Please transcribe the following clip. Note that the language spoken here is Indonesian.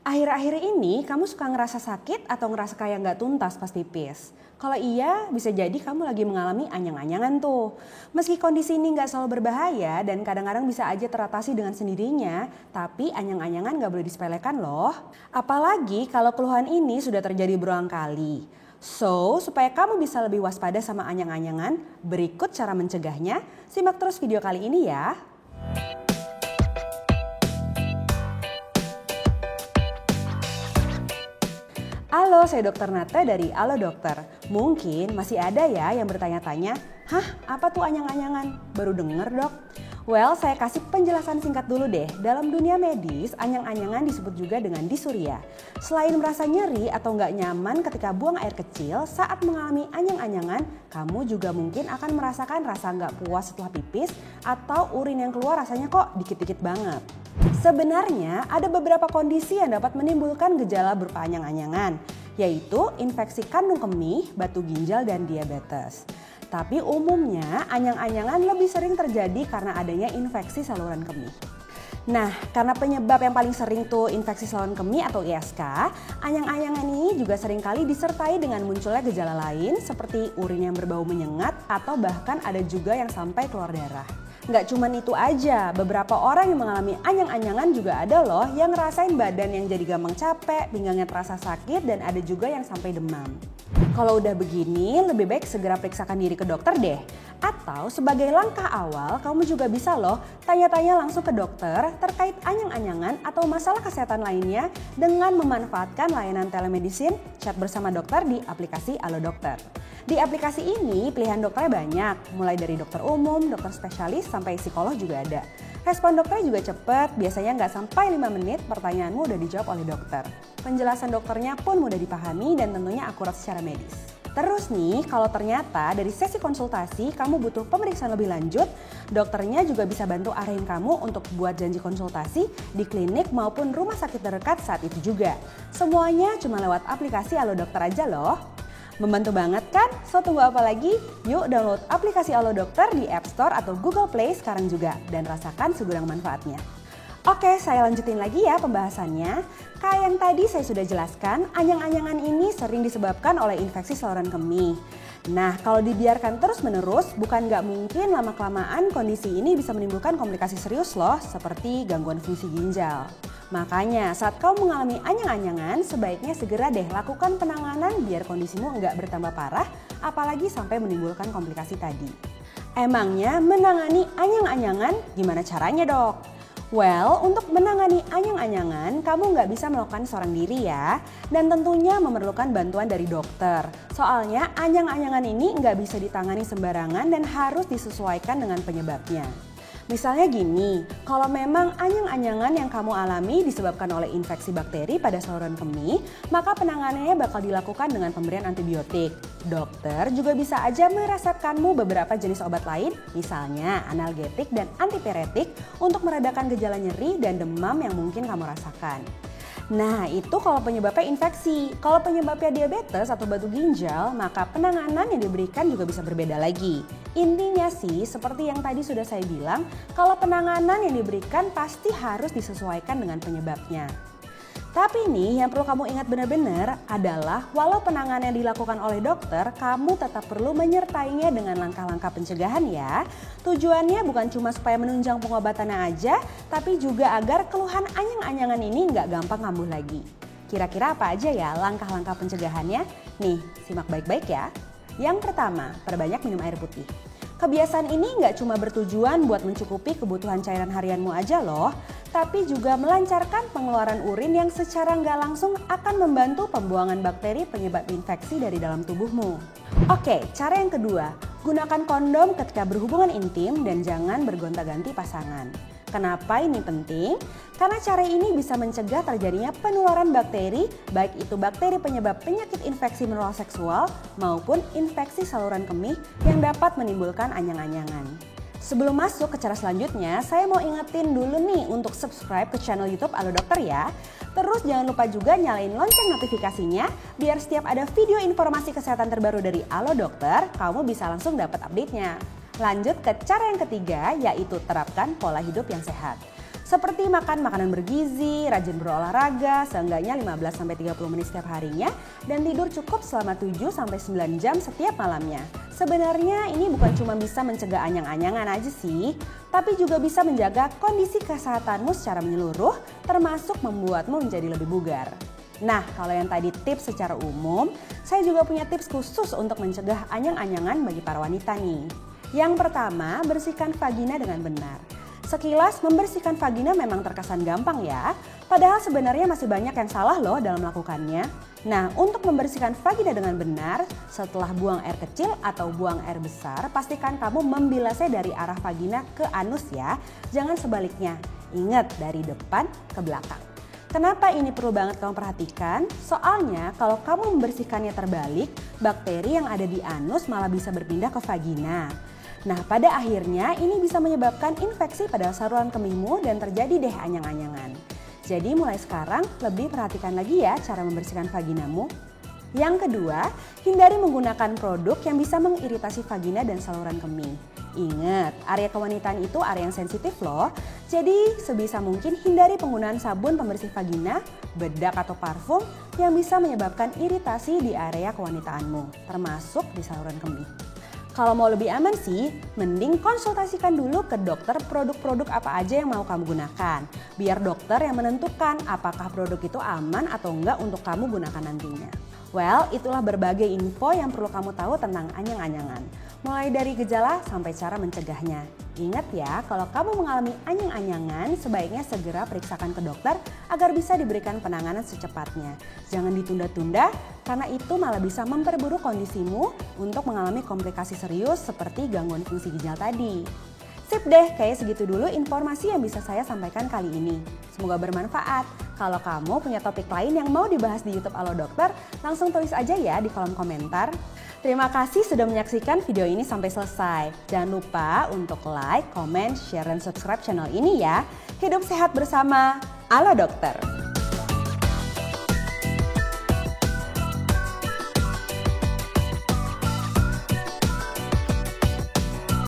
Akhir-akhir ini kamu suka ngerasa sakit atau ngerasa kayak nggak tuntas pas pipis? Kalau iya, bisa jadi kamu lagi mengalami anyang-anyangan tuh. Meski kondisi ini nggak selalu berbahaya dan kadang-kadang bisa aja teratasi dengan sendirinya, tapi anyang-anyangan nggak boleh disepelekan loh. Apalagi kalau keluhan ini sudah terjadi berulang kali. So, supaya kamu bisa lebih waspada sama anyang-anyangan, berikut cara mencegahnya. Simak terus video kali ini ya. Halo, saya Dokter Nata dari Halo Dokter. Mungkin masih ada ya yang bertanya-tanya, hah apa tuh anyang-anyangan? Baru denger dok? Well, saya kasih penjelasan singkat dulu deh. Dalam dunia medis, anyang-anyangan disebut juga dengan disuria. Selain merasa nyeri atau nggak nyaman ketika buang air kecil, saat mengalami anyang-anyangan, kamu juga mungkin akan merasakan rasa nggak puas setelah pipis atau urin yang keluar rasanya kok dikit-dikit banget. Sebenarnya ada beberapa kondisi yang dapat menimbulkan gejala berupa anyang-anyangan, yaitu infeksi kandung kemih, batu ginjal, dan diabetes. Tapi umumnya anyang-anyangan lebih sering terjadi karena adanya infeksi saluran kemih. Nah, karena penyebab yang paling sering tuh infeksi saluran kemih atau ISK, anyang-anyangan ini juga seringkali disertai dengan munculnya gejala lain seperti urin yang berbau menyengat atau bahkan ada juga yang sampai keluar darah. Nggak cuma itu aja, beberapa orang yang mengalami anyang-anyangan juga ada loh yang ngerasain badan yang jadi gampang capek, pinggangnya terasa sakit, dan ada juga yang sampai demam. Kalau udah begini, lebih baik segera periksakan diri ke dokter deh. Atau sebagai langkah awal, kamu juga bisa loh tanya-tanya langsung ke dokter terkait anyang-anyangan atau masalah kesehatan lainnya dengan memanfaatkan layanan telemedicine chat bersama dokter di aplikasi Halo Dokter. Di aplikasi ini pilihan dokternya banyak, mulai dari dokter umum, dokter spesialis, sampai psikolog juga ada. Respon dokternya juga cepat, biasanya nggak sampai 5 menit pertanyaanmu udah dijawab oleh dokter. Penjelasan dokternya pun mudah dipahami dan tentunya akurat secara medis. Terus nih, kalau ternyata dari sesi konsultasi kamu butuh pemeriksaan lebih lanjut, dokternya juga bisa bantu arahin kamu untuk buat janji konsultasi di klinik maupun rumah sakit terdekat saat itu juga. Semuanya cuma lewat aplikasi Halo Dokter aja loh. Membantu banget kan? So tunggu apa lagi? Yuk download aplikasi Halo Dokter di App Store atau Google Play sekarang juga dan rasakan segudang manfaatnya. Oke, saya lanjutin lagi ya pembahasannya. Kayak yang tadi saya sudah jelaskan, anyang-anyangan ini sering disebabkan oleh infeksi saluran kemih. Nah, kalau dibiarkan terus-menerus, bukan nggak mungkin lama-kelamaan kondisi ini bisa menimbulkan komplikasi serius loh, seperti gangguan fungsi ginjal. Makanya saat kamu mengalami anyang-anyangan, sebaiknya segera deh lakukan penanganan biar kondisimu nggak bertambah parah, apalagi sampai menimbulkan komplikasi tadi. Emangnya menangani anyang-anyangan gimana caranya dok? Well, untuk menangani anyang-anyangan, kamu nggak bisa melakukan seorang diri ya. Dan tentunya memerlukan bantuan dari dokter. Soalnya anyang-anyangan ini nggak bisa ditangani sembarangan dan harus disesuaikan dengan penyebabnya. Misalnya gini, kalau memang anyang-anyangan yang kamu alami disebabkan oleh infeksi bakteri pada saluran kemih, maka penanganannya bakal dilakukan dengan pemberian antibiotik. Dokter juga bisa aja meresepkanmu beberapa jenis obat lain, misalnya analgetik dan antipiretik untuk meredakan gejala nyeri dan demam yang mungkin kamu rasakan. Nah, itu kalau penyebabnya infeksi. Kalau penyebabnya diabetes atau batu ginjal, maka penanganan yang diberikan juga bisa berbeda lagi. Intinya sih, seperti yang tadi sudah saya bilang, kalau penanganan yang diberikan pasti harus disesuaikan dengan penyebabnya. Tapi nih yang perlu kamu ingat benar-benar adalah walau penanganan yang dilakukan oleh dokter, kamu tetap perlu menyertainya dengan langkah-langkah pencegahan ya. Tujuannya bukan cuma supaya menunjang pengobatannya aja, tapi juga agar keluhan anyang-anyangan ini nggak gampang kambuh lagi. Kira-kira apa aja ya langkah-langkah pencegahannya? Nih, simak baik-baik ya. Yang pertama, perbanyak minum air putih. Kebiasaan ini nggak cuma bertujuan buat mencukupi kebutuhan cairan harianmu aja loh, tapi juga melancarkan pengeluaran urin yang secara nggak langsung akan membantu pembuangan bakteri penyebab infeksi dari dalam tubuhmu. Oke, cara yang kedua, gunakan kondom ketika berhubungan intim dan jangan bergonta-ganti pasangan. Kenapa ini penting? Karena cara ini bisa mencegah terjadinya penularan bakteri, baik itu bakteri penyebab penyakit infeksi menular seksual maupun infeksi saluran kemih yang dapat menimbulkan anyang-anyangan. Sebelum masuk ke cara selanjutnya, saya mau ingetin dulu nih untuk subscribe ke channel YouTube Halo Dokter ya. Terus jangan lupa juga nyalain lonceng notifikasinya biar setiap ada video informasi kesehatan terbaru dari Halo Dokter, kamu bisa langsung dapat update-nya. Lanjut ke cara yang ketiga, yaitu terapkan pola hidup yang sehat. Seperti makan makanan bergizi, rajin berolahraga, seenggaknya 15-30 menit setiap harinya, dan tidur cukup selama 7-9 jam setiap malamnya. Sebenarnya ini bukan cuma bisa mencegah anyang-anyangan aja sih, tapi juga bisa menjaga kondisi kesehatanmu secara menyeluruh, termasuk membuatmu menjadi lebih bugar. Nah, kalau yang tadi tips secara umum, saya juga punya tips khusus untuk mencegah anyang-anyangan bagi para wanita nih. Yang pertama, bersihkan vagina dengan benar. Sekilas membersihkan vagina memang terkesan gampang ya, padahal sebenarnya masih banyak yang salah loh dalam melakukannya. Nah, untuk membersihkan vagina dengan benar, setelah buang air kecil atau buang air besar, pastikan kamu membilasnya dari arah vagina ke anus ya, jangan sebaliknya. Ingat, dari depan ke belakang. Kenapa ini perlu banget kamu perhatikan? Soalnya kalau kamu membersihkannya terbalik, bakteri yang ada di anus malah bisa berpindah ke vagina. Nah, pada akhirnya ini bisa menyebabkan infeksi pada saluran kemihmu dan terjadi deh anyang-anyangan. Jadi mulai sekarang lebih perhatikan lagi ya cara membersihkan vaginamu. Yang kedua, hindari menggunakan produk yang bisa mengiritasi vagina dan saluran kemih. Ingat, area kewanitaan itu area yang sensitif loh. Jadi sebisa mungkin hindari penggunaan sabun pembersih vagina, bedak atau parfum yang bisa menyebabkan iritasi di area kewanitaanmu, termasuk di saluran kemih. Kalau mau lebih aman sih, mending konsultasikan dulu ke dokter produk-produk apa aja yang mau kamu gunakan. Biar dokter yang menentukan apakah produk itu aman atau enggak untuk kamu gunakan nantinya. Well, itulah berbagai info yang perlu kamu tahu tentang anyang-anyangan. Mulai dari gejala sampai cara mencegahnya. Ingat ya, kalau kamu mengalami anyang-anyangan, sebaiknya segera periksakan ke dokter agar bisa diberikan penanganan secepatnya. Jangan ditunda-tunda, karena itu malah bisa memperburuk kondisimu untuk mengalami komplikasi serius seperti gangguan fungsi ginjal tadi. Sip deh, kayak segitu dulu informasi yang bisa saya sampaikan kali ini. Semoga bermanfaat. Kalau kamu punya topik lain yang mau dibahas di YouTube Alo Dokter, langsung tulis aja ya di kolom komentar. Terima kasih sudah menyaksikan video ini sampai selesai. Jangan lupa untuk like, comment, share, dan subscribe channel ini ya. Hidup sehat bersama Alo Dokter.